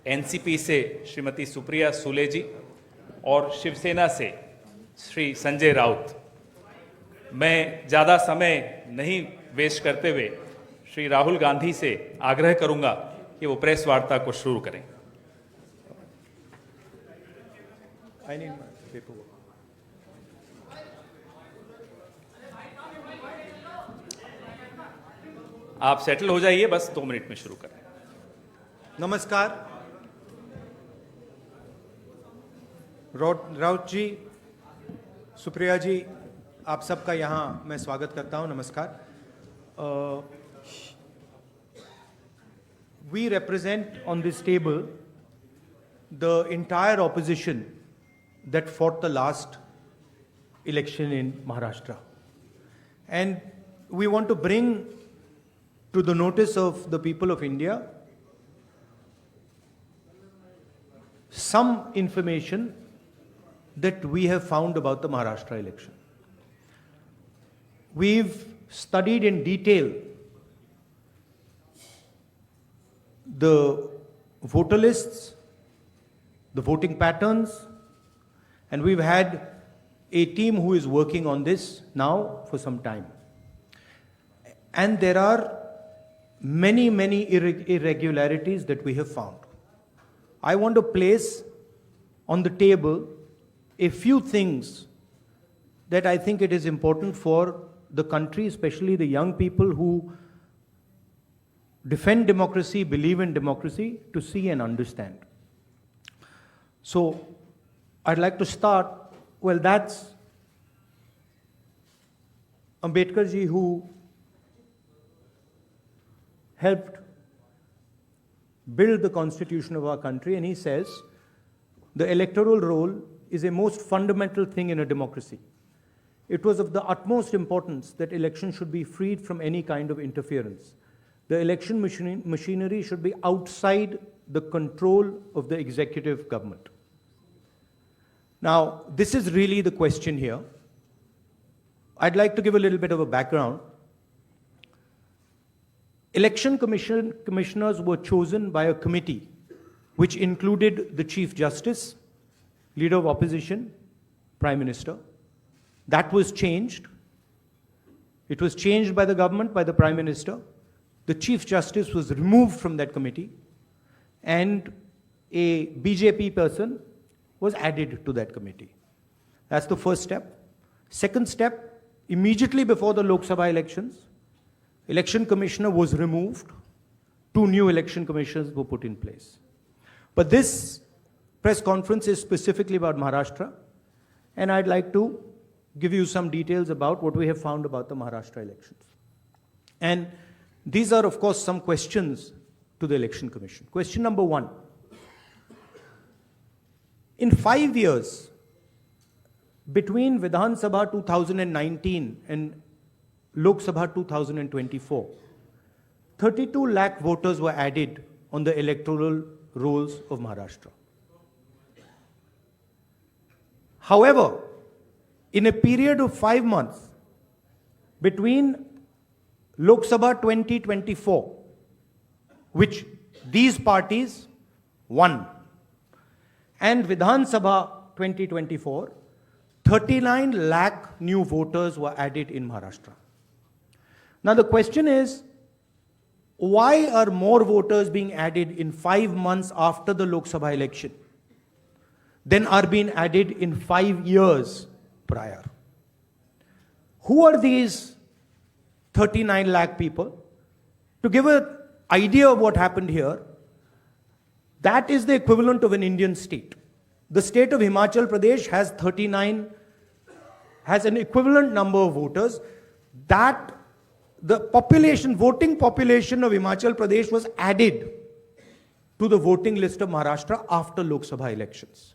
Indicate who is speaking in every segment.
Speaker 1: NCP से श्रीमती सुप्रिया सुले जी और शिवसेना से श्री संजय राउत। मैं ज़्यादा समय नहीं वेस्ट करते हुए श्री राहुल गांधी से आग्रह करूंगा कि वो प्रेस वार्ता को शुरू करें। आप सेटल हो जाइए, बस 2 मिनट में शुरू करें।
Speaker 2: नमस्कार। राउत जी, सुप्रिया जी, आप सबका यहाँ मैं स्वागत करता हूँ। नमस्कार। We represent on this table the entire opposition that fought the last election in Maharashtra. And we want to bring to the notice of the people of India some information that we have found about the Maharashtra election. We've studied in detail the voter lists, the voting patterns, and we've had a team who is working on this now for some time. And there are many irregularities that we have found. I want to place on the table a few things that I think it is important for the country, especially the young people who defend democracy, believe in democracy, to see and understand. So I'd like to start, well, that's Ambedkar ji, who helped build the constitution of our country, and he says the electoral roll is a most fundamental thing in a democracy. It was of the utmost importance that elections should be freed from any kind of interference. The election machinery should be outside the control of the executive government. Now, this is really the question here. I'd like to give a little bit of a background. Election commissioners were chosen by a committee which included the Chief Justice, Leader of Opposition, Prime Minister. That was changed. It was changed by the government, by the Prime Minister. The Chief Justice was removed from that committee, and a BJP person was added to that committee. That's the first step. Second step, immediately before the Lok Sabha elections, election commissioner was removed. 2 new election commissioners were put in place. But this press conference is specifically about Maharashtra, and I'd like to give you some details about what we have found about the Maharashtra elections. And these are, of course, some questions to the Election Commission. Question number 1. In 5 years, between Vidhan Sabha 2019 and Lok Sabha 2024, 32 lakh voters were added on the electoral rolls of Maharashtra. However, in a period of 5 months, between Lok Sabha 2024, which these parties won, and Vidhan Sabha 2024, 39 lakh new voters were added in Maharashtra. Now the question is, why are more voters being added in 5 months after the Lok Sabha election than are being added in 5 years prior? Who are these 39 lakh people? To give an idea of what happened here, that is the equivalent of an Indian state. The state of Himachal Pradesh has an equivalent number of voters. That the voting population of Himachal Pradesh was added to the voting list of Maharashtra after Lok Sabha elections.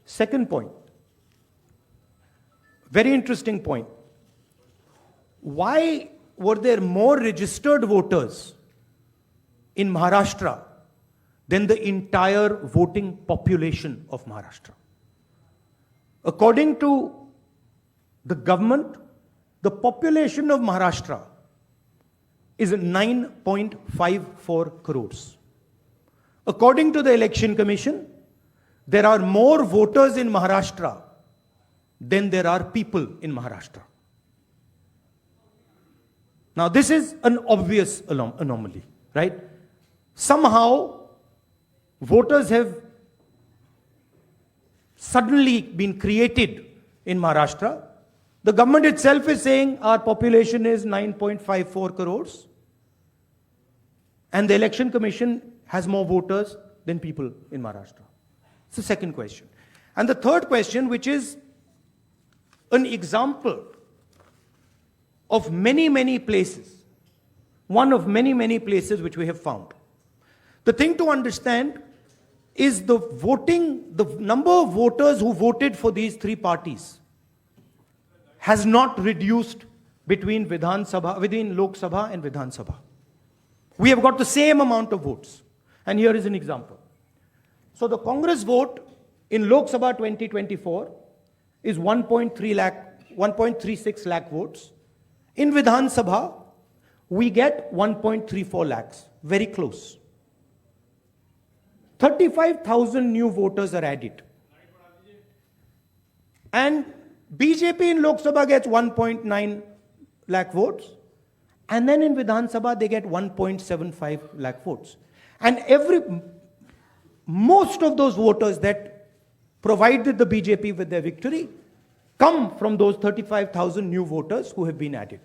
Speaker 2: Second point, very interesting point. Why were there more registered voters in Maharashtra than the entire voting population of Maharashtra? According to the government, the population of Maharashtra is 9.54 crores. according to the Election Commission, there are more voters in Maharashtra than there are people in Maharashtra. Now, this is an obvious anomaly, right? Somehow, voters have suddenly been created in Maharashtra. The government itself is saying our population is 9.54 crores. And the Election Commission has more voters than people in Maharashtra. It's the second question. And the third question, which is an example of many, many places, one of many, many places which we have found. The thing to understand is the number of voters who voted for these three parties has not reduced between Lok Sabha and Vidhan Sabha. We have got the same amount of votes. And here is an example. So the Congress vote in Lok Sabha 2024 is 1.36 lakh votes. In Vidhan Sabha, we get 1.34 lakhs, very close. 35,000 new voters are added. And BJP in Lok Sabha gets 1.9 lakh votes. And then in Vidhan Sabha, they get 1.75 lakh votes. And most of those voters that provided the BJP with their victory come from those 35,000 new voters who have been added.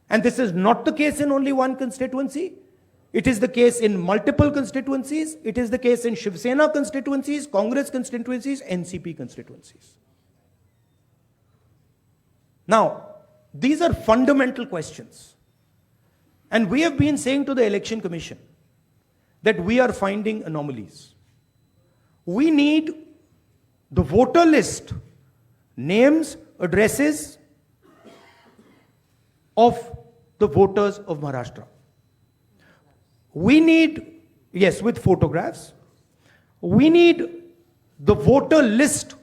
Speaker 2: And this is not the case in only one constituency. It is the case in multiple constituencies. It is the case in Shiv Sena constituencies, Congress constituencies, NCP constituencies. Now, these are fundamental questions. And we have been saying to the Election Commission that we are finding anomalies. We need the voter list, names, addresses of the voters of Maharashtra. We need, yes, with photographs. We need the voter list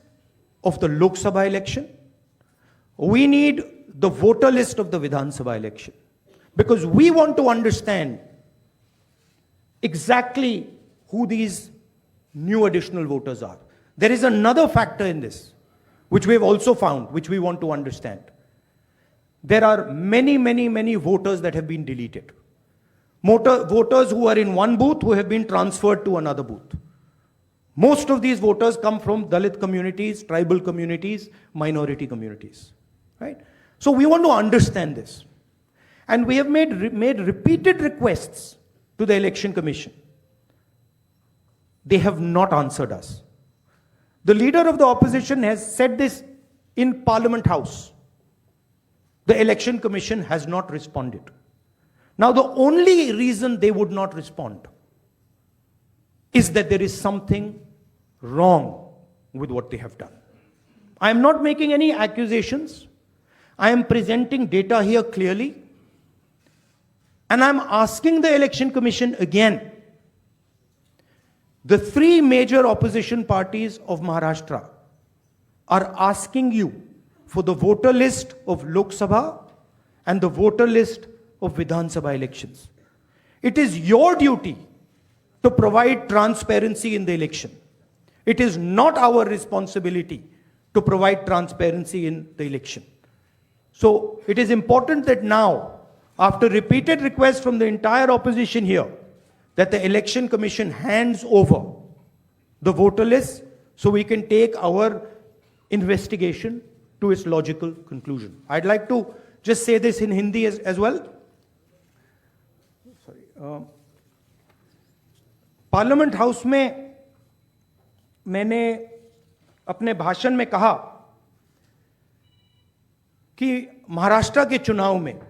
Speaker 2: of the Lok Sabha election. We need the voter list of the Vidhan Sabha election. Because we want to understand exactly who these new additional voters are. There is another factor in this, which we have also found, which we want to understand. There are many, many, many voters that have been deleted. Voters who are in one booth who have been transferred to another booth. Most of these voters come from Dalit communities, tribal communities, minority communities. Right? So we want to understand this. And we have made repeated requests to the Election Commission. They have not answered us. The leader of the opposition has said this in Parliament House. The Election Commission has not responded. Now, the only reason they would not respond is that there is something wrong with what they have done. I am not making any accusations. I am presenting data here clearly. And I'm asking the Election Commission again. The three major opposition parties of Maharashtra are asking you for the voter list of Lok Sabha and the voter list of Vidhan Sabha elections. It is your duty to provide transparency in the election. It is not our responsibility to provide transparency in the election. So it is important that now, after repeated requests from the entire opposition here, that the Election Commission hands over the voter list so we can take our investigation to its logical conclusion. I'd like to just say this in Hindi as well. Sorry. Parliament House में मैंने अपने भाषण में कहा कि महाराष्ट्र के चुनाव में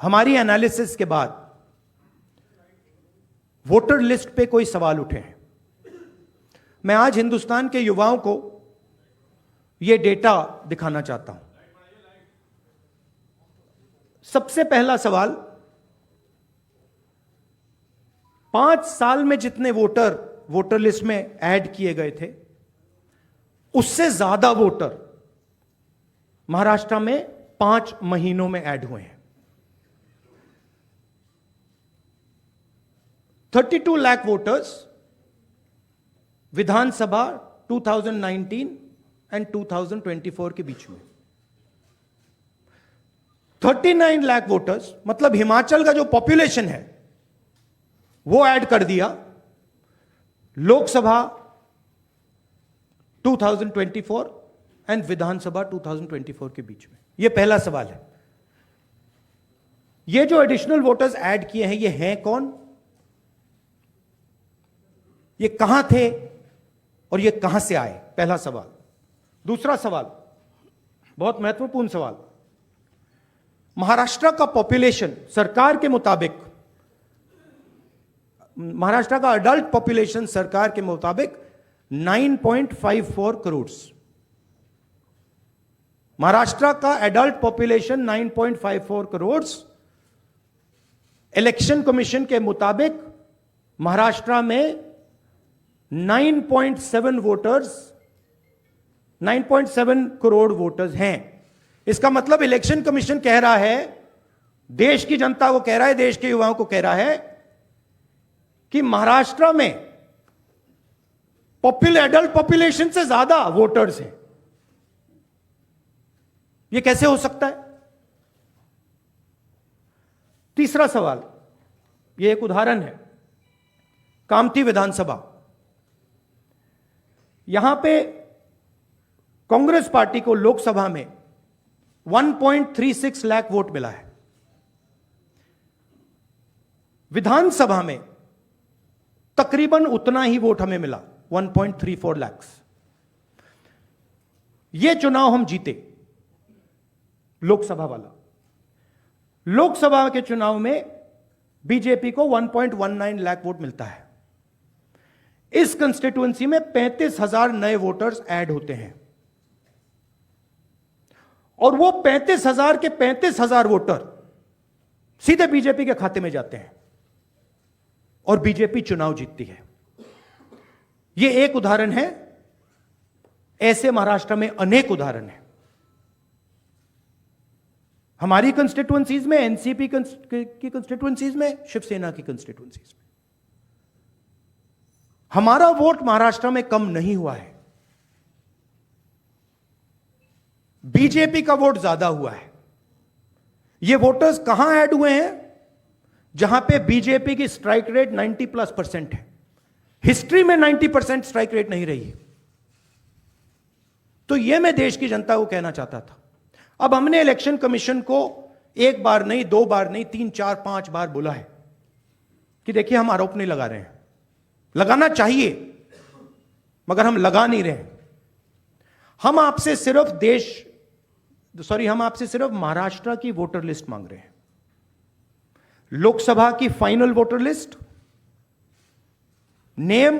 Speaker 2: हमारी एनालिसिस के बाद वोटर लिस्ट पे कोई सवाल उठे हैं. मैं आज हिंदुस्तान के युवाओं को यह डेटा दिखाना चाहता हूं. सबसे पहला सवाल, 5 साल में जितने वोटर लिस्ट में ऐड किए गए थे, उससे ज्यादा वोटर महाराष्ट्र में 5 महीनों में ऐड हुए हैं. 32 lakh voters, विधानसभा 2019 एंड 2024 के बीच में 39 लाख वोटर्स, मतलब हिमाचल का जो पॉपुलेशन है वो ऐड कर दिया लोकसभा 2024 एंड विधानसभा 2024 के बीच में। यह पहला सवाल है। ये जो एडिशनल वोटर्स ऐड किए हैं, ये हैं कौन, ये कहां थे और ये कहां से आए, पहला सवाल। दूसरा सवाल, बहुत महत्वपूर्ण सवाल, महाराष्ट्र का पॉपुलेशन सरकार के मुताबिक, महाराष्ट्र का अडल्ट पॉपुलेशन सरकार के मुताबिक 9.54 करोड़। महाराष्ट्र का adult population 9.54 crore. Election commission के मुताबिक महाराष्ट्र में 9.7 वोटर्स, 9.7 करोड़ वोटर्स हैं। इसका मतलब इलेक्शन कमीशन कह रहा है, देश की जनता को कह रहा है, देश के युवाओं को कह रहा है कि महाराष्ट्र में एडल्ट पॉपुलेशन से ज्यादा वोटर्स हैं। यह कैसे हो सकता है? तीसरा सवाल, यह एक उदाहरण है, कामठी विधानसभा। यहां पे कांग्रेस पार्टी को लोकसभा में 1.36 लाख वोट मिला है। विधानसभा में तकरीबन उतना ही वोट हमें मिला, 1.34 लाख। यह चुनाव हम जीते, लोकसभा वाला। लोकसभा के चुनाव में बीजेपी को 1.19 लाख वोट मिलता है। इस कंस्टिट्यूएंसी में 35,000 नए वोटर्स ऐड होते हैं और वो 35,000 के 35,000 वोटर सीधे बीजेपी के खाते में जाते हैं और बीजेपी चुनाव जीतती है। यह एक उदाहरण है, ऐसे महाराष्ट्र में अनेक उदाहरण हैं। हमारी कंस्टिट्यूएंसीज में, एनसीपी की कंस्टिट्यूएंसीज में, शिवसेना की कंस्टिट्यूएंसीज में हमारा वोट महाराष्ट्र में कम नहीं हुआ है, बीजेपी का वोट ज्यादा हुआ है। ये वोटर्स कहां ऐड हुए हैं? जहां पे बीजेपी की स्ट्राइक रेट 90+% है। हिस्ट्री में 90% स्ट्राइक रेट नहीं रही है। तो यह मैं देश की जनता को कहना चाहता था। अब हमने इलेक्शन कमीशन को एक बार नहीं, दो बार नहीं, 3, 4, 5 बार बोला है कि देखिए हम आरोप नहीं लगा रहे हैं, लगाना चाहिए मगर हम लगा नहीं रहे हैं। हम आपसे सिर्फ महाराष्ट्र की वोटर लिस्ट मांग रहे हैं, लोकसभा की final voter list, name,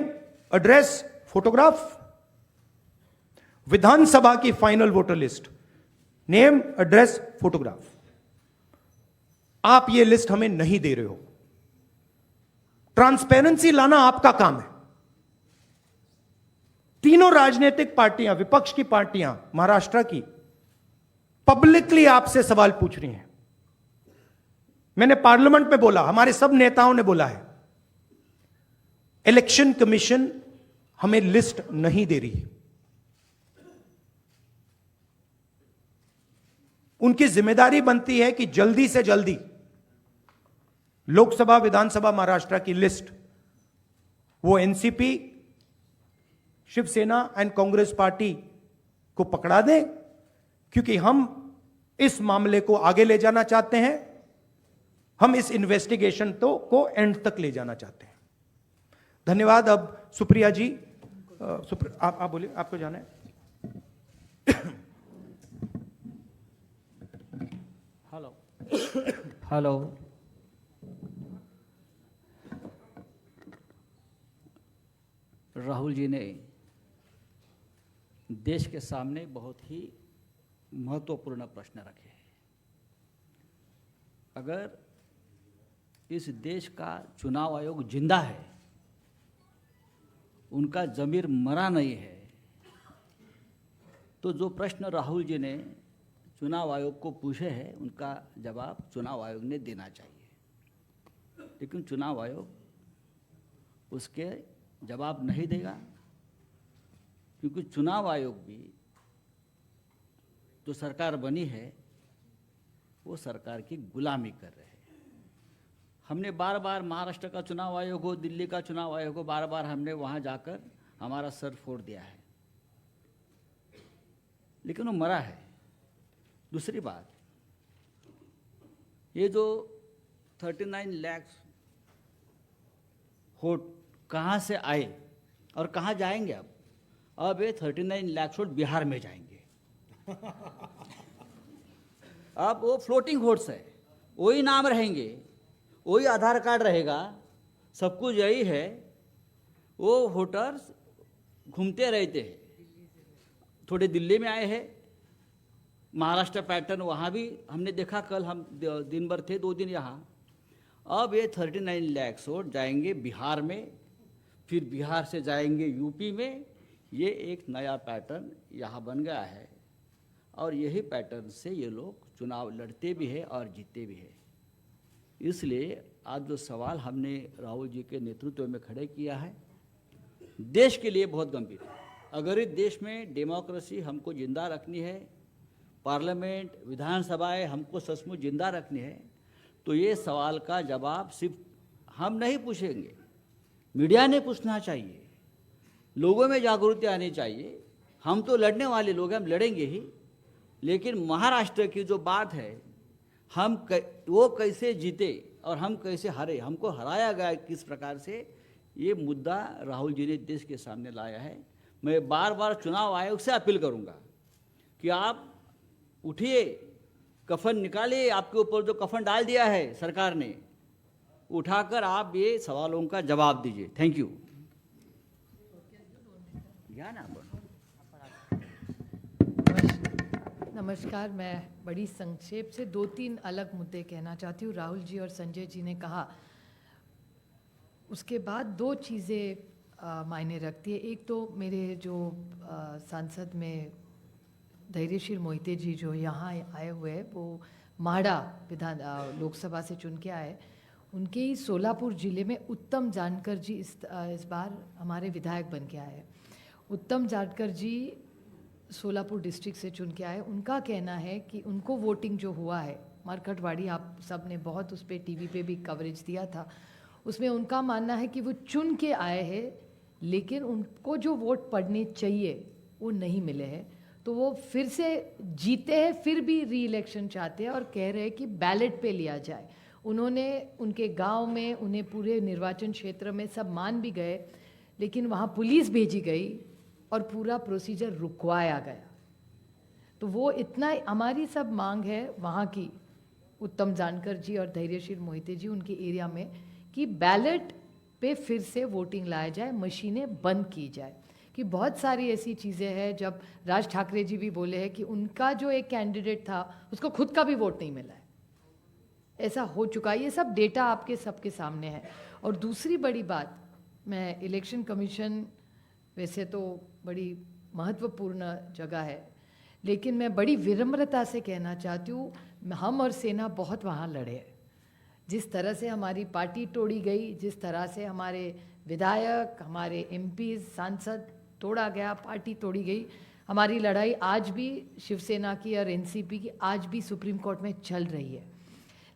Speaker 2: address, photograph. विधानसभा की final voter list, name, address, photograph. आप ये लिस्ट हमें नहीं दे रहे हो। ट्रांसपेरेंसी लाना आपका काम है। तीनों राजनीतिक पार्टियां, विपक्ष की पार्टियां महाराष्ट्र की, पब्लिकली आपसे सवाल पूछ रही हैं। मैंने पार्लियामेंट में बोला, हमारे सब नेताओं ने बोला है, इलेक्शन कमीशन हमें लिस्ट नहीं दे रही। उनकी जिम्मेदारी बनती है कि जल्दी से जल्दी लोकसभा, विधानसभा महाराष्ट्र की लिस्ट वो NCP, Shiv Sena and Congress party को पकड़ा दें, क्योंकि हम इस मामले को आगे ले जाना चाहते हैं। हम इस इन्वेस्टिगेशन को एंड तक ले जाना चाहते हैं। धन्यवाद। अब सुप्रिया जी, आप बोलिए, आपको जाना है।
Speaker 3: हेलो, राहुल जी ने देश के सामने बहुत ही महत्वपूर्ण प्रश्न रखे हैं। अगर इस देश का चुनाव आयोग जिंदा है, उनका जमीर मरा नहीं है, तो जो प्रश्न राहुल जी ने चुनाव आयोग को पूछे हैं, उनका जवाब चुनाव आयोग ने देना चाहिए। लेकिन चुनाव आयोग उसके जवाब नहीं देगा, क्योंकि चुनाव आयोग भी जो सरकार बनी है वो सरकार की गुलामी कर रहे हैं। हमने बार बार महाराष्ट्र का चुनाव आयोग हो, दिल्ली का चुनाव आयोग हो, बार बार हमने वहाँ जाकर हमारा सर फोड़ दिया है, लेकिन वो मरा है। दूसरी बात, ये जो 39 लाख वोट कहाँ से आए और कहाँ जाएंगे? अब ये 39 लाख वोट बिहार में जाएंगे। अब वो फ्लोटिंग वोट्स है, वही नाम रहेंगे, वही आधार कार्ड रहेगा, सब कुछ यही है। वो वोटर्स घूमते रहते हैं, थोड़े दिल्ली में आए हैं, महाराष्ट्र पैटर्न वहाँ भी हमने देखा, कल हम दिन भर थे, 2 दिन यहाँ। अब ये 39 लाख वोट जाएंगे बिहार में, फिर बिहार से जाएंगे यूपी में। ये एक नया पैटर्न यहाँ बन गया है, और यही पैटर्न से ये लोग चुनाव लड़ते भी हैं और जीतते भी हैं। इसलिए आज जो सवाल हमने राहुल जी के नेतृत्व में खड़े किया है, देश के लिए बहुत गंभीर है। अगर इस देश में डेमोक्रेसी हमको जिंदा रखनी है, पार्लियामेंट, विधानसभाएं हमको सचमुच जिंदा रखनी है, तो ये सवाल का जवाब सिर्फ हम नहीं पूछेंगे, मीडिया ने पूछना चाहिए, लोगों में जागृति आनी चाहिए। हम तो लड़ने वाले लोग हैं, हम लड़ेंगे ही, लेकिन महाराष्ट्र की जो बात है, वो कैसे जीते और हम कैसे हारे, हमको हराया गया किस प्रकार से, ये मुद्दा राहुल जी ने देश के सामने लाया है। मैं बार बार चुनाव आयोग से अपील करूंगा कि आप उठिए, कफन निकालिए, आपके ऊपर जो कफन डाल दिया है सरकार ने, उठाकर आप ये सवालों का जवाब दीजिए। Thank you.
Speaker 4: नमस्कार, मैं बड़ी संक्षेप से 2-3 अलग मुद्दे कहना चाहती हूँ। राहुल जी और संजय जी ने कहा, उसके बाद 2 चीज़ें मायने रखती है। एक तो मेरे जो सांसद में धैर्यशील मोहिते जी जो यहाँ आए हुए हैं, वो माड़ा लोकसभा से चुन के आए। उनके ही सोलापुर ज़िले में उत्तम जानकर जी इस बार हमारे विधायक बन के आए। उत्तम जानकर जी सोलापुर डिस्ट्रिक्ट से चुन के आए। उनका कहना है कि उनको वोटिंग जो हुआ है, मरकटवाड़ी, आप सब ने बहुत उस पर टीवी पे भी कवरेज दिया था, उसमें उनका मानना है कि वो चुन के आए हैं, लेकिन उनको जो वोट पड़ने चाहिए वो नहीं मिले हैं, तो वो फिर से जीते हैं, फिर भी री इलेक्शन चाहते हैं और कह रहे हैं कि बैलेट पे लिया जाए। उन्होंने उनके गांव में, उन्हें पूरे निर्वाचन क्षेत्र में सब मान भी गए, लेकिन वहाँ पुलिस भेजी गई और पूरा प्रोसीजर रुकवाया गया। तो वो इतना, हमारी सब मांग है वहाँ की, उत्तम जानकर जी और धैर्यशील मोहिते जी उनके एरिया में, कि बैलेट पे फिर से वोटिंग लाया जाए, मशीनें बंद की जाए। कि बहुत सारी ऐसी चीज़ें हैं, जब राज ठाकरे जी भी बोले हैं कि उनका जो एक कैंडिडेट था उसको खुद का भी वोट नहीं मिला है, ऐसा हो चुका है। ये सब डेटा आपके सबके सामने है। और दूसरी बड़ी बात, मैं इलेक्शन कमीशन वैसे तो बड़ी महत्वपूर्ण जगह है, लेकिन मैं बड़ी विनम्रता से कहना चाहती हूँ, हम और सेना बहुत वहाँ लड़े हैं। जिस तरह से हमारी पार्टी तोड़ी गई, जिस तरह से हमारे विधायक, हमारे एमपी, सांसद तोड़ा गया, पार्टी तोड़ी गई, हमारी लड़ाई आज भी शिवसेना की और एनसीपी की आज भी सुप्रीम कोर्ट में चल रही है।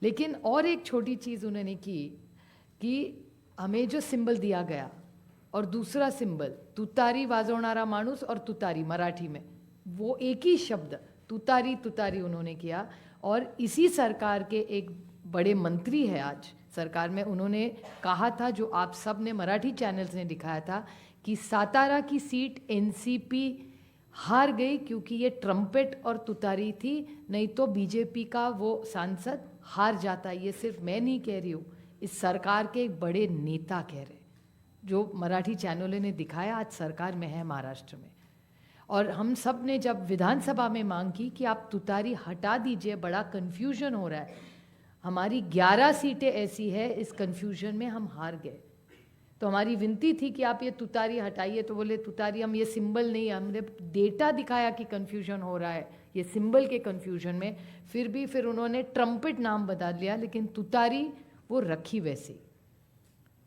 Speaker 4: लेकिन और एक छोटी चीज़ उन्होंने की कि हमें जो सिंबल दिया गया और दूसरा सिंबल तुतारी वाजवणारा माणूस और तुतारी मराठी में, वो एक ही शब्द तुतारी तुतारी उन्होंने किया। और इसी सरकार के एक बड़े मंत्री है आज सरकार में, उन्होंने कहा था, जो आप सब ने मराठी चैनल्स ने दिखाया था, कि सातारा की सीट एनसीपी हार गई क्योंकि ये ट्रम्पेट और तुतारी थी, नहीं तो बीजेपी का वो सांसद हार जाता। ये सिर्फ मैं नहीं कह रही हूँ, इस सरकार के एक बड़े नेता कह रहे, जो मराठी चैनलों ने दिखाया, आज सरकार में है महाराष्ट्र में। और हम सब ने जब विधानसभा में मांग की कि आप तुतारी हटा दीजिए, बड़ा कन्फ्यूजन हो रहा है, हमारी 11 सीटें ऐसी है, इस कन्फ्यूजन में हम हार गए। तो हमारी विनती थी कि आप ये तुतारी हटाइए, तो बोले तुतारी, हम ये सिंबल नहीं, हमने डेटा दिखाया कि कन्फ्यूजन हो रहा है ये सिंबल के कन्फ्यूजन में, फिर उन्होंने ट्रम्पेट नाम बदल लिया, लेकिन तुतारी वो रखी वैसी।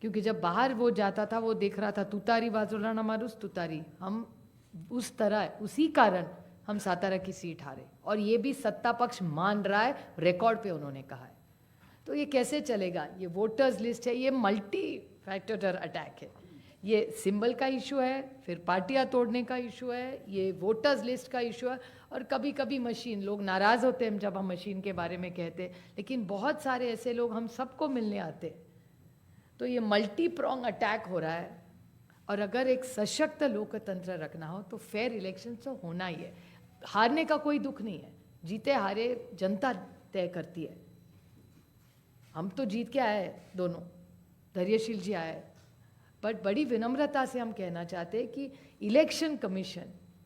Speaker 4: क्योंकि जब बाहर वो जाता था वो देख रहा था तुतारी वाजोलाना मारूस तुतारी, हम उस तरह उसी कारण हम सातारा की सीट हारे, और ये भी सत्ता पक्ष मान रहा है, रिकॉर्ड पे उन्होंने कहा है। तो ये कैसे चलेगा? ये वोटर्स लिस्ट है, ये मल्टी फैक्टर अटैक है, ये सिंबल का इशू है, फिर पार्टियां तोड़ने का इशू है, ये वोटर्स लिस्ट का इशू है, और कभी कभी मशीन, लोग नाराज़ होते हैं जब हम मशीन के बारे में कहते हैं, लेकिन बहुत सारे ऐसे लोग हम सबको मिलने आते हैं। तो ये मल्टी प्रोंग अटैक हो रहा है, और अगर एक सशक्त लोकतंत्र रखना हो तो फेयर इलेक्शन तो होना ही है। हारने का कोई दुख नहीं है, जीते हारे जनता तय करती है। हम तो जीत के आए दोनों, धैर्यशील जी आए, बट बड़ी विनम्रता से हम कहना चाहते हैं कि इलेक्शन कमीशन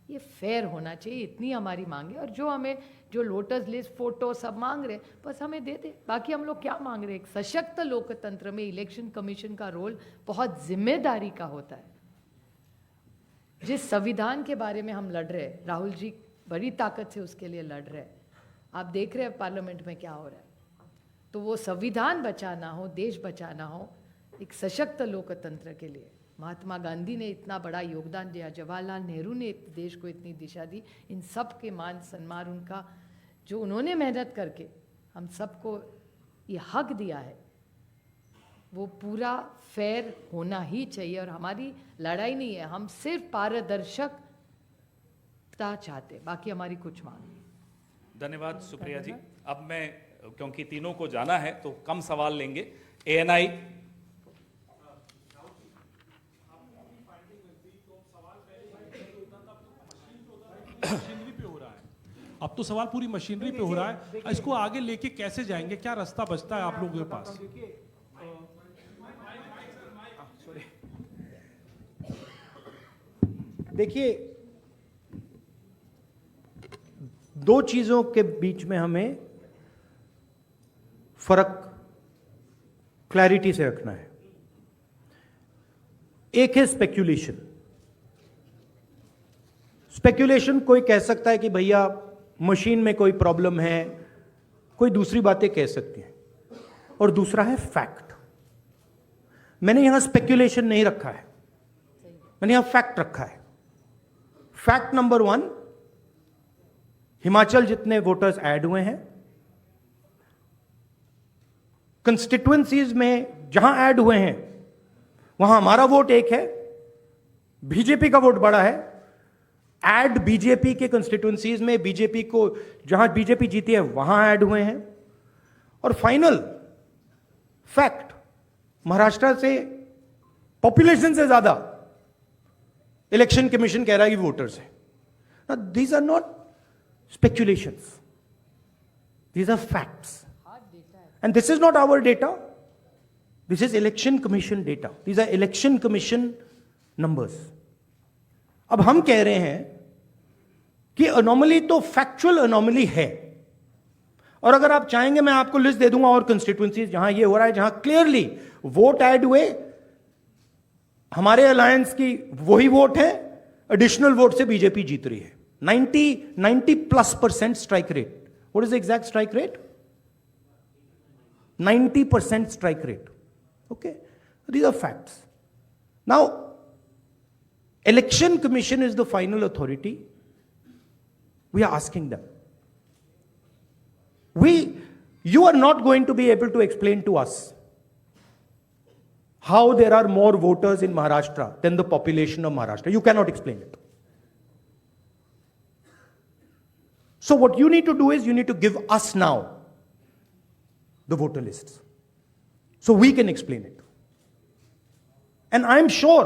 Speaker 4: ये फेयर होना चाहिए, इतनी हमारी मांग है। और जो हमें जो लोटस लिस्ट फोटो सब मांग रहे बस हमें दे दे, बाकी हम लोग क्या मांग रहे हैं? एक सशक्त लोकतंत्र में इलेक्शन कमीशन का रोल बहुत जिम्मेदारी का होता है। जिस संविधान के बारे में हम लड़ रहे हैं, राहुल जी बड़ी ताकत से उसके लिए लड़ रहे हैं, आप देख रहे हैं पार्लियामेंट में क्या हो रहा है। तो वो संविधान बचाना हो, देश बचाना हो, एक सशक्त लोकतंत्र के लिए महात्मा गांधी ने इतना बड़ा योगदान दिया, जवाहरलाल नेहरू ने देश को इतनी दिशा दी, इन सब के मान सम्मान उनका जो उन्होंने मेहनत करके हम सबको ये हक दिया है, वो पूरा फेयर होना ही चाहिए। और हमारी लड़ाई नहीं है, हम सिर्फ पारदर्शकता चाहते, बाकी हमारी कुछ मांग नहीं।
Speaker 1: धन्यवाद सुप्रिया जी। अब मैं, क्योंकि तीनों को जाना है तो कम सवाल लेंगे। ANI
Speaker 5: मशीनरी पे हो रहा है, अब तो सवाल पूरी मशीनरी पे हो रहा है, इसको आगे लेके कैसे जाएंगे, क्या रास्ता बचता है आप लोगों के पास?
Speaker 2: देखिए, दो चीजों के बीच में हमें फर्क क्लैरिटी से रखना है। एक है स्पेक्यूलेशन। स्पेक्यूलेशन कोई कह सकता है कि भैया मशीन में कोई प्रॉब्लम है, कोई दूसरी बातें कह सकती हैं, और दूसरा है फैक्ट। मैंने यहां स्पेक्यूलेशन नहीं रखा है, मैंने यहां फैक्ट रखा है। फैक्ट नंबर 1, हिमाचल जितने वोटर्स ऐड हुए हैं, कंस्टिट्युएंसीज में जहां ऐड हुए हैं वहां हमारा वोट एक है, बीजेपी का वोट बड़ा है। ऐड बीजेपी के कंस्टिट्युएंसीज में बीजेपी को जहां बीजेपी जीती है वहां ऐड हुए हैं। और फाइनल फैक्ट, महाराष्ट्र से पॉपुलेशन से ज्यादा इलेक्शन कमीशन कह रहा है कि वोटर्स है। These are not speculations, these are facts, and this is not our data, this is election commission data, these are election commission numbers. अब हम कह रहे हैं कि अनोमली तो फैक्चुअल अनोमली है, और अगर आप चाहेंगे मैं आपको लिस्ट दे दूंगा और कंस्टिट्युएंसीज जहां ये हो रहा है, जहां क्लियरली वोट ऐड हुए, हमारे अलायंस की वही वोट है, एडिशनल वोट से बीजेपी जीत रही है। 90+% strike rate. What is the exact strike rate? 90% strike rate. Okay? These are facts. Now, Election Commission is the final authority. We are asking them. You are not going to be able to explain to us how there are more voters in Maharashtra than the population of Maharashtra. You cannot explain it. So what you need to do is you need to give us now the voter lists so we can explain it. And I'm sure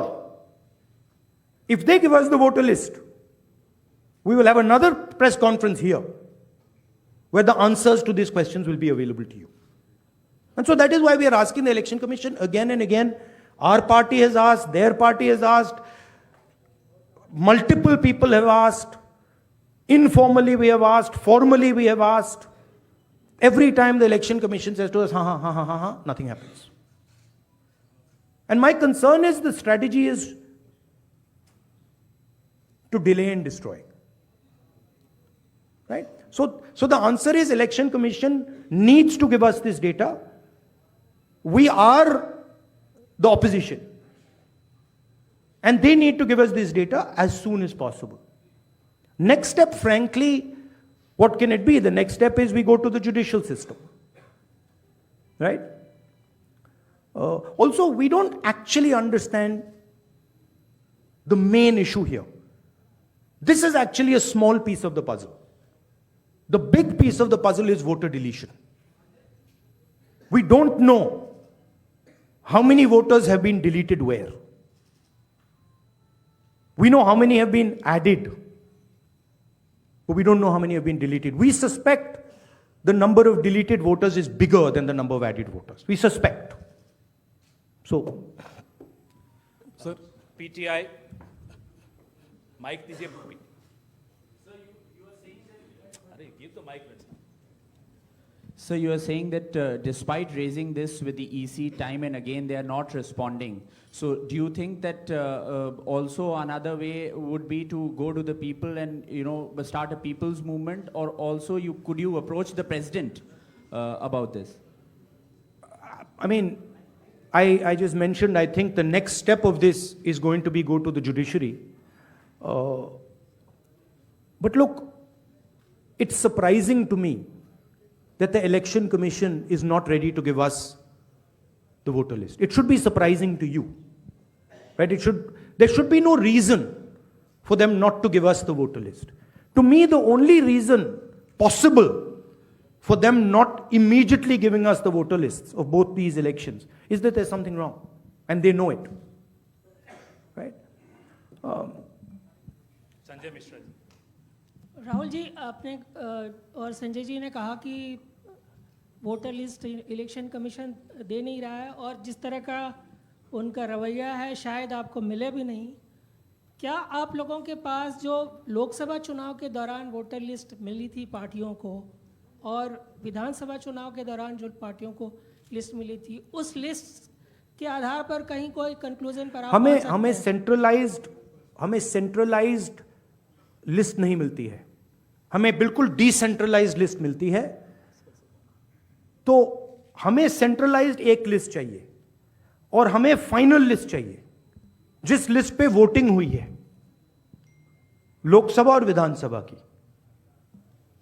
Speaker 2: if they give us the voter list, we will have another press conference here where the answers to these questions will be available to you. And so that is why we are asking the Election Commission again and again. Our party has asked, their party has asked, multiple people have asked. Informally we have asked, formally we have asked. Every time the Election Commission says to us, nothing happens. And my concern is the strategy is to delay and destroy. Right? So the answer is Election Commission needs to give us this data. We are the opposition. And they need to give us this data as soon as possible. Next step, frankly, what can it be? The next step is we go to the judicial system. Right? Also, we don't actually understand the main issue here. This is actually a small piece of the puzzle. The big piece of the puzzle is voter deletion. We don't know how many voters have been deleted where. We know how many have been added, but we don't know how many have been deleted. We suspect the number of deleted voters is bigger than the number of added voters. We suspect. So,
Speaker 5: sir
Speaker 1: PTI, mike दीजिए. अरे give the mic.
Speaker 6: So you are saying that despite raising this with the EC time and again, they are not responding. So do you think that also another way would be to go to the people and start a people's movement, or also could you approach the president about this?
Speaker 2: I mean, I just mentioned, I think the next step of this is going to be go to the judiciary. But look, it's surprising to me that the Election Commission is not ready to give us the voter list. It should be surprising to you, right? There should be no reason for them not to give us the voter list. To me, the only reason possible for them not immediately giving us the voter lists of both these elections is that there's something wrong, and they know it, right?
Speaker 1: Sanjay Mishra ji.
Speaker 7: Rahul ji, आपने और संजय जी ने कहा कि voter list election commission दे नहीं रहा है, और जिस तरह का उनका रवैया है शायद आपको मिले भी नहीं. क्या आप लोगों के पास जो लोकसभा चुनाव के दौरान वोटर लिस्ट मिली थी पार्टियों को, और विधानसभा चुनाव के दौरान जो पार्टियों को लिस्ट मिली थी, उस लिस्ट के आधार पर कहीं कोई कंक्लूजन पर आप पहुंच सकते हैं?
Speaker 2: हमें सेंट्रलाइज्ड लिस्ट नहीं मिलती है, हमें बिल्कुल डिसेंट्रलाइज्ड लिस्ट मिलती है. तो हमें सेंट्रलाइज्ड एक लिस्ट चाहिए और हमें फाइनल लिस्ट चाहिए जिस लिस्ट पे वोटिंग हुई है लोकसभा और विधानसभा की.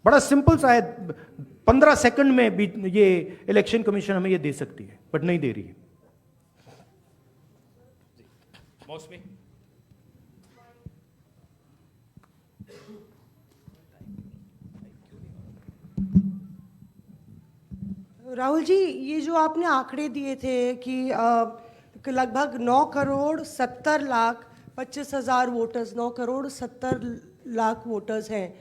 Speaker 2: बड़ा सिंपल सा है, 15 सेकंड में भी ये इलेक्शन कमीशन हमें ये दे सकती है, बट नहीं दे रही है.
Speaker 1: मौसमी.
Speaker 8: राहुल जी, ये जो आपने आंकड़े दिए थे कि लगभग 9,70,25,000 वोटर्स, 9,70,00,000 वोटर्स हैं,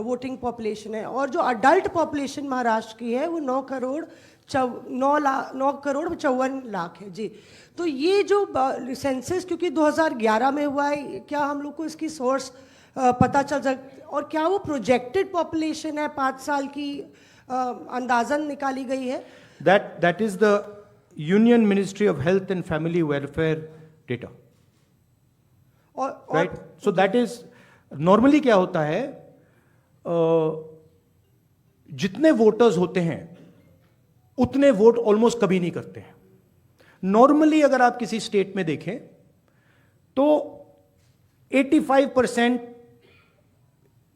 Speaker 8: वोटिंग पॉपुलेशन है, और जो अडल्ट पॉपुलेशन महाराष्ट्र की है वो 9,54,00,000 है जी. तो ये जो सेंसस क्योंकि 2011 में हुआ है, क्या हम लोग को इसकी सोर्स पता चल सकता, और क्या वो प्रोजेक्टेड पॉपुलेशन है 5 साल की अंदाजन निकाली गई है?
Speaker 2: That is the Union Ministry of Health and Family Welfare data. Right? So that is normally क्या होता है, जितने वोटर्स होते हैं उतने वोट ऑलमोस्ट कभी नहीं करते हैं. नॉर्मली अगर आप किसी स्टेट में देखें तो 85%,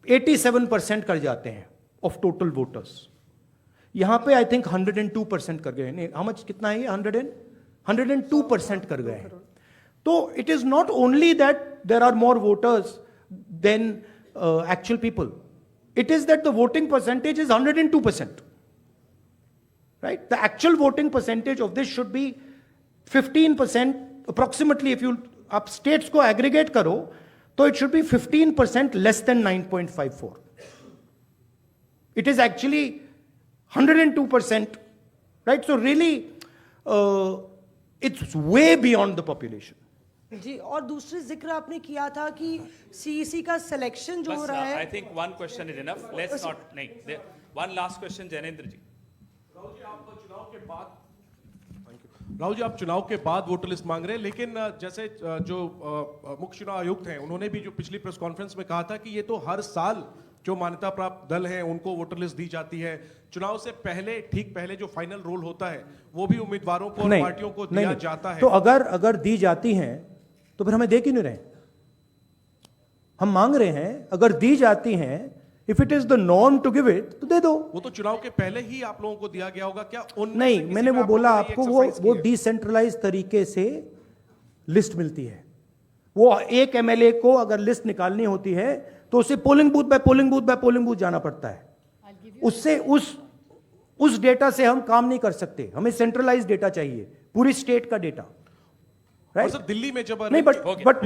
Speaker 2: 87% कर जाते हैं ऑफ टोटल वोटर्स. यहां पे आई थिंक 102% कर गए. नहीं, हाउ मच, कितना है ये? 102% कर गए हैं. तो it is not only that there are more voters than actual people, it is that the voting percentage is 102%. Right? The actual voting percentage of this should be 15% approximately. If you आप states को aggregate करो तो it should be 15% less than 9.54. It is actually 102%, right? So really, it's way beyond the population.
Speaker 8: जी, और दूसरी जिक्र आपने किया था कि सीईसी का सिलेक्शन जो हो रहा है.
Speaker 1: I think one question is enough. Let's not. नहीं. One last question, जैनेंद्र जी.
Speaker 5: राहुल जी, आप चुनाव के बाद वोटर लिस्ट मांग रहे हैं, लेकिन जैसे जो मुख्य चुनाव आयुक्त हैं उन्होंने भी जो पिछली प्रेस कॉन्फ्रेंस में कहा था कि ये तो हर साल जो मान्यता प्राप्त दल हैं उनको वोटर लिस्ट दी जाती है, चुनाव से पहले ठीक पहले जो फाइनल रोल होता है वो भी उम्मीदवारों को और
Speaker 2: नहीं,
Speaker 5: पार्टियों को
Speaker 2: नहीं,
Speaker 5: दिया
Speaker 2: नहीं।
Speaker 5: जाता है।
Speaker 2: तो अगर दी जाती हैं तो फिर हमें दे क्यों नहीं रहे? हम मांग रहे हैं, अगर दी जाती हैं, if it is the norm to give it, तो दे दो।
Speaker 5: वो तो चुनाव के पहले ही आप लोगों को दिया गया होगा क्या?
Speaker 2: नहीं, मैंने वो बोला आपको, वो डिसेंट्रलाइज तरीके से लिस्ट मिलती है। वो एक एमएलए को अगर लिस्ट निकालनी होती है तो उसे polling booth by polling booth by polling booth जाना पड़ता है। उससे उस डेटा से हम काम नहीं कर सकते, हमें सेंट्रलाइज डेटा चाहिए, पूरी स्टेट का डेटा, राइट?
Speaker 5: सर दिल्ली में जब
Speaker 2: नहीं, बट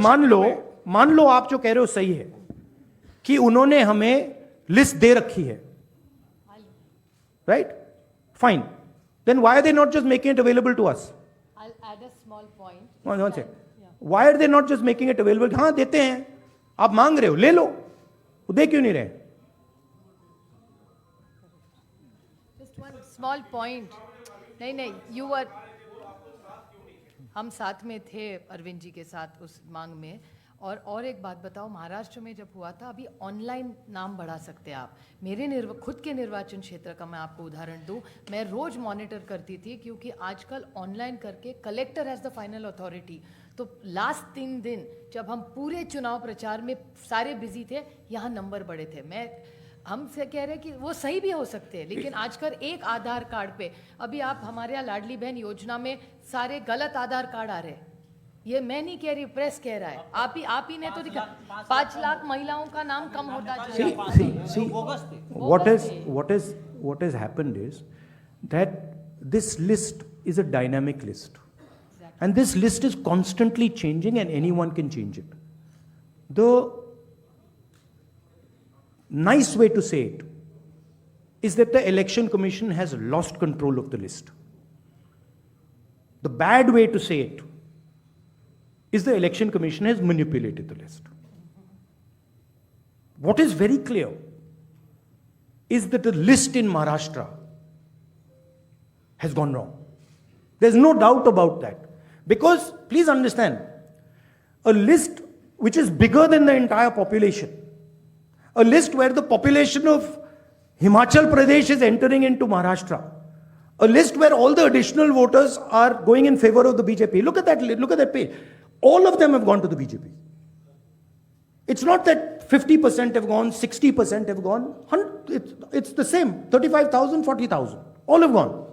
Speaker 2: मान लो आप जो कह रहे हो सही है कि उन्होंने हमें लिस्ट दे रखी है, right? Fine, then why are they not just making it available to us?
Speaker 4: I'll add a small point.
Speaker 2: One second. Why are they not just making it available? हाँ देते हैं, आप मांग रहे हो, ले लो, वो दे क्यों नहीं रहे?
Speaker 4: Just one small point. नहीं, you were, हम साथ में थे अरविंद जी के साथ उस मांग में। और एक बात बताओ, महाराष्ट्र में जब हुआ था, अभी ऑनलाइन नाम बढ़ा सकते हैं आप। मेरे खुद के निर्वाचन क्षेत्र का मैं आपको उदाहरण दूं, मैं रोज मॉनिटर करती थी, क्योंकि आजकल ऑनलाइन करके collector has the final authority. तो लास्ट 3 दिन जब हम पूरे चुनाव प्रचार में सारे बिजी थे, यहाँ नंबर बढ़े थे। हमसे कह रहे हैं कि वो सही भी हो सकते हैं, लेकिन आजकल एक आधार कार्ड पे, अभी आप हमारे यहाँ लाडली बहन योजना में सारे गलत आधार कार्ड आ रहे हैं। ये मैं नहीं कह रही, प्रेस कह रहा है। आप ही ने तो दिखा, 5 लाख महिलाओं का नाम कम होता जा रहा है।
Speaker 2: See, what has happened is that this list is a dynamic list. And this list is constantly changing and anyone can change it. The nice way to say it is that the Election Commission has lost control of the list. The bad way to say it is the Election Commission has manipulated the list. What is very clear is that the list in Maharashtra has gone wrong. There's no doubt about that. Because, please understand, a list which is bigger than the entire population, a list where the population of Himachal Pradesh is entering into Maharashtra, a list where all the additional voters are going in favor of the BJP. Look at that page. All of them have gone to the BJP. It's not that 50% have gone, 60% have gone. It's the same. 35,000, 40,000. All have gone.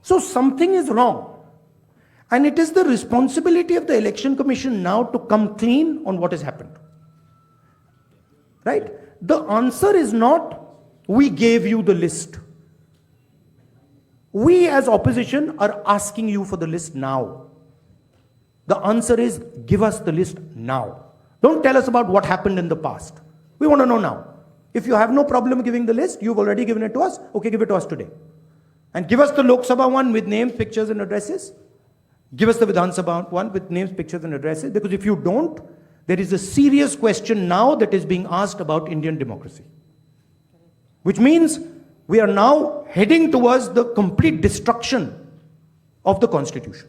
Speaker 2: So something is wrong. And it is the responsibility of the Election Commission now to come clean on what has happened. Right? The answer is not, we gave you the list. We as opposition are asking you for the list now. The answer is, give us the list now. Don't tell us about what happened in the past. We want to know now. If you have no problem giving the list, you've already given it to us, okay, give it to us today. And give us the Lok Sabha one with names, pictures and addresses. Give us the Vidhan Sabha one with names, pictures and addresses. Because if you don't, there is a serious question now that is being asked about Indian democracy. Which means we are now heading towards the complete destruction of the Constitution.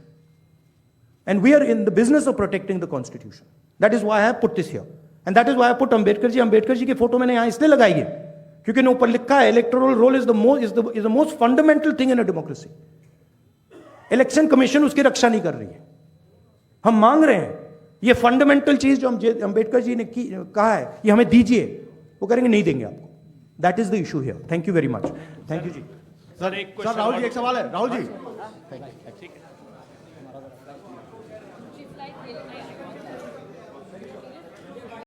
Speaker 2: And we are in the business of protecting the Constitution. That is why I have put this here. And that is why I put Ambedkar ji की photo मैंने यहाँ इसलिए लगाई है क्योंकि ऊपर लिखा है electoral roll is the most fundamental thing in a democracy. Election commission उसकी रक्षा नहीं कर रही है. हम मांग रहे हैं ये फंडामेंटल चीज जो अंबेडकर जी ने कहा है ये हमें दीजिए, वो करेंगे नहीं देंगे आपको. That is the issue here. Thank you very much. Thank you ji.
Speaker 1: Sir एक
Speaker 9: राहुल जी एक सवाल है. राहुल जी